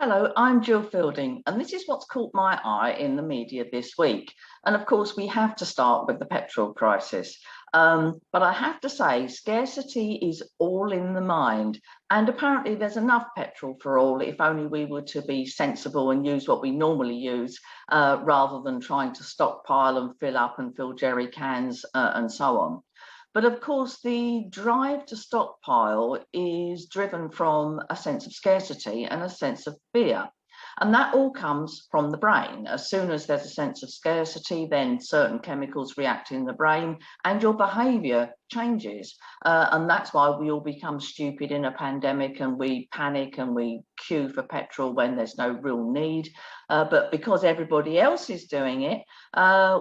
Hello, I'm Gill Fielding, and this is what's caught my eye in the media this week. And of course, we have to start with the petrol crisis. But I have to say, scarcity is all in the mind. And apparently, there's enough petrol for all if only we were to be sensible and use what we normally use rather than trying to stockpile and fill up and fill jerry cans and so on. But of course, the drive to stockpile is driven from a sense of scarcity and a sense of fear. And that all comes from the brain. As soon as there's a sense of scarcity, then certain chemicals react in the brain and your behavior changes. And that's why we all become stupid in a pandemic and we panic and we queue for petrol when there's no real need. But because everybody else is doing it,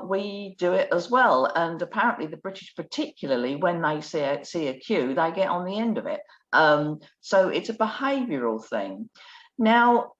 we do it as well. And apparently the British, particularly when they see a queue, they get on the end of it. So it's a behavioural thing. Now,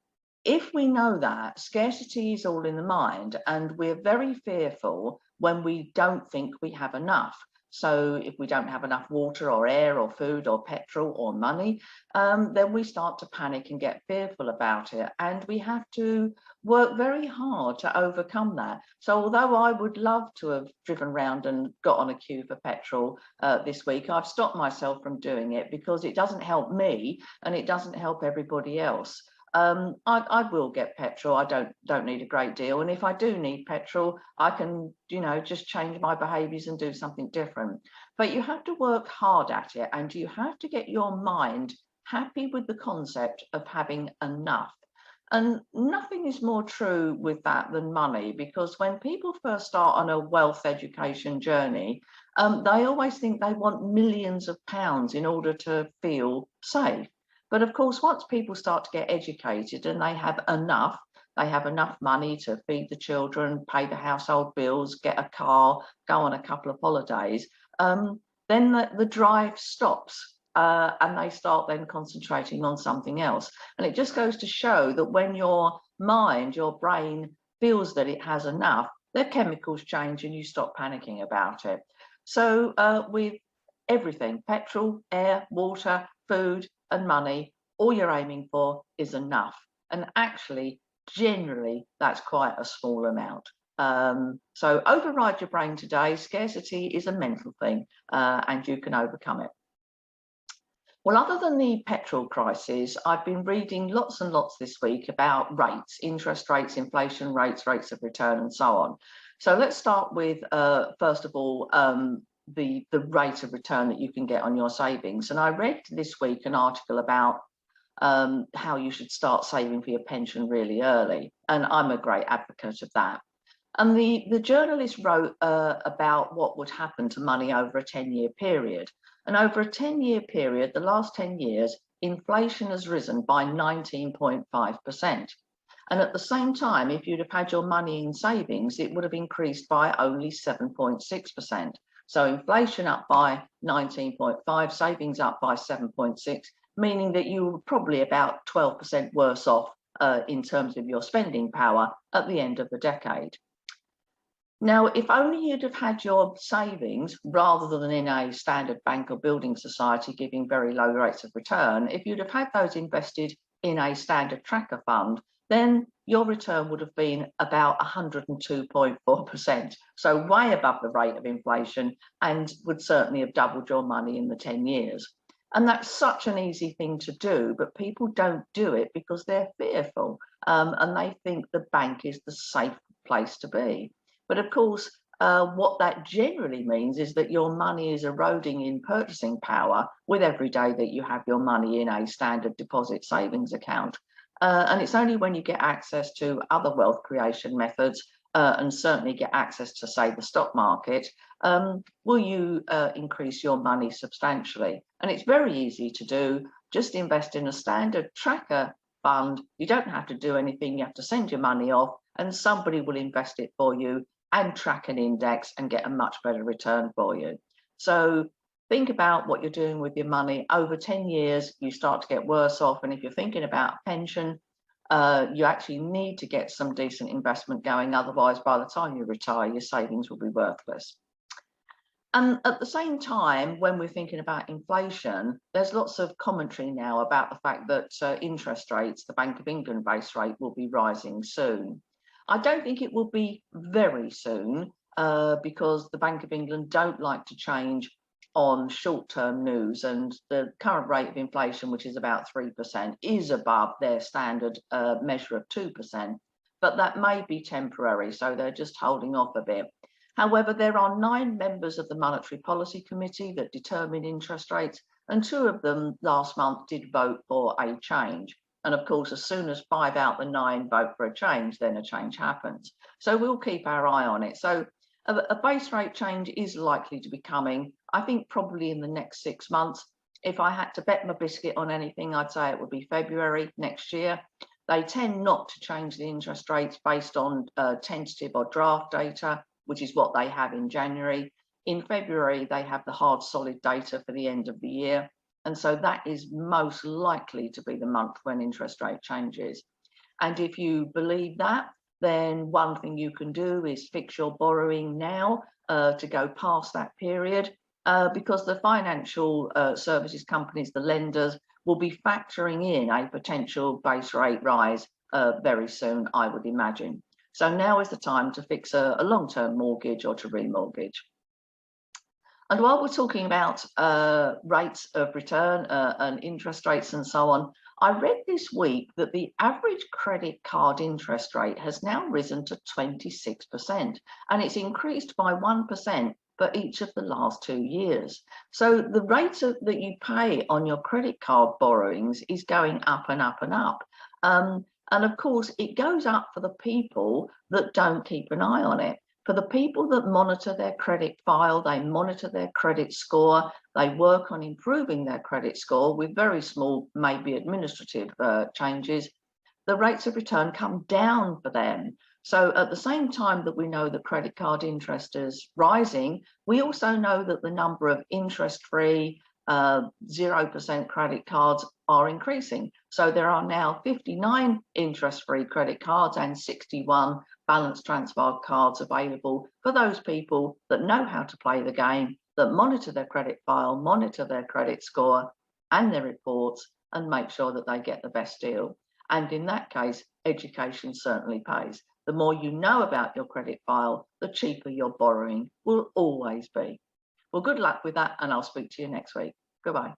if we know that scarcity is all in the mind and we're very fearful when we don't think we have enough. So if we don't have enough water or air or food or petrol or money, then we start to panic and get fearful about it. And we have to work very hard to overcome that. So although I would love to have driven around and got on a queue for petrol this week, I've stopped myself from doing it because it doesn't help me and it doesn't help everybody else. I will get petrol. I don't need a great deal. And if I do need petrol, I can, just change my behaviors and do something different. But you have to work hard at it and you have to get your mind happy with the concept of having enough. And nothing is more true with that than money, because when people first start on a wealth education journey, they always think they want millions of pounds in order to feel safe. But of course, once people start to get educated and they have enough money to feed the children, pay the household bills, get a car, go on a couple of holidays, then the drive stops and they start then concentrating on something else. And it just goes to show that when your mind, your brain feels that it has enough, their chemicals change and you stop panicking about it. So with everything, petrol, air, water, food, and money, all you're aiming for is enough. And actually, generally, that's quite a small amount. So override your brain today. Scarcity is a mental thing and you can overcome it. Well, other than the petrol crisis, I've been reading lots and lots this week about rates, interest rates, inflation rates, rates of return, and so on. So let's start with, first of all, the rate of return that you can get on your savings. And I read this week an article about how you should start saving for your pension really early. And I'm a great advocate of that. And the journalist wrote about what would happen to money over a 10-year period. And over a 10-year period, the last 10 years, inflation has risen by 19.5%. And at the same time, if you'd have had your money in savings, it would have increased by only 7.6%. So inflation up by 19.5, savings up by 7.6, meaning that you were probably about 12% worse off in terms of your spending power at the end of the decade. Now, if only you'd have had your savings rather than in a standard bank or building society giving very low rates of return, if you'd have had those invested in a standard tracker fund, then your return would have been about 102.4%. So way above the rate of inflation and would certainly have doubled your money in the 10 years. And that's such an easy thing to do, but people don't do it because they're fearful and they think the bank is the safe place to be. But of course, what that generally means is that your money is eroding in purchasing power with every day that you have your money in a standard deposit savings account. And it's only when you get access to other wealth creation methods and certainly get access to, say, the stock market, will you increase your money substantially. And it's very easy to do. Just invest in a standard tracker fund. You don't have to do anything. You have to send your money off and somebody will invest it for you and track an index and get a much better return for you. So think about what you're doing with your money. Over 10 years, you start to get worse off. And if you're thinking about pension, you actually need to get some decent investment going. Otherwise, by the time you retire, your savings will be worthless. And at the same time, when we're thinking about inflation, there's lots of commentary now about the fact that interest rates, the Bank of England base rate, will be rising soon. I don't think it will be very soon because the Bank of England don't like to change on short-term news, and the current rate of inflation, which is about 3%, is above their standard measure of 2%. But that may be temporary, so they're just holding off a bit. However, there are 9 members of the Monetary Policy Committee that determine interest rates, and 2 of them last month did vote for a change. And of course, as soon as 5 out of the 9 vote for a change, then a change happens. So we'll keep our eye on it. So a base rate change is likely to be coming, I think probably in the next 6 months. If I had to bet my biscuit on anything, I'd say it would be February next year. They tend not to change the interest rates based on tentative or draft data, which is what they have in January. In February, they have the hard, solid data for the end of the year. And so that is most likely to be the month when interest rate changes. And if you believe that, then one thing you can do is fix your borrowing now to go past that period, because the financial services companies, the lenders, will be factoring in a potential base rate rise very soon, I would imagine. So now is the time to fix a long-term mortgage or to remortgage. And while we're talking about rates of return and interest rates and so on, I read this week that the average credit card interest rate has now risen to 26%, and it's increased by 1% for each of the last 2 years. So the rate that you pay on your credit card borrowings is going up and up and up. And of course, it goes up for the people that don't keep an eye on it. For the people that monitor their credit file, they monitor their credit score, they work on improving their credit score with very small, maybe administrative changes, the rates of return come down for them. So at the same time that we know that credit card interest is rising, we also know that the number of interest-free 0% credit cards are increasing. So there are now 59 interest-free credit cards and 61 balance transfer cards available for those people that know how to play the game, that monitor their credit file, monitor their credit score and their reports, and make sure that they get the best deal. And in that case, education certainly pays. The more you know about your credit file, the cheaper your borrowing will always be. Well, good luck with that, and I'll speak to you next week. Goodbye.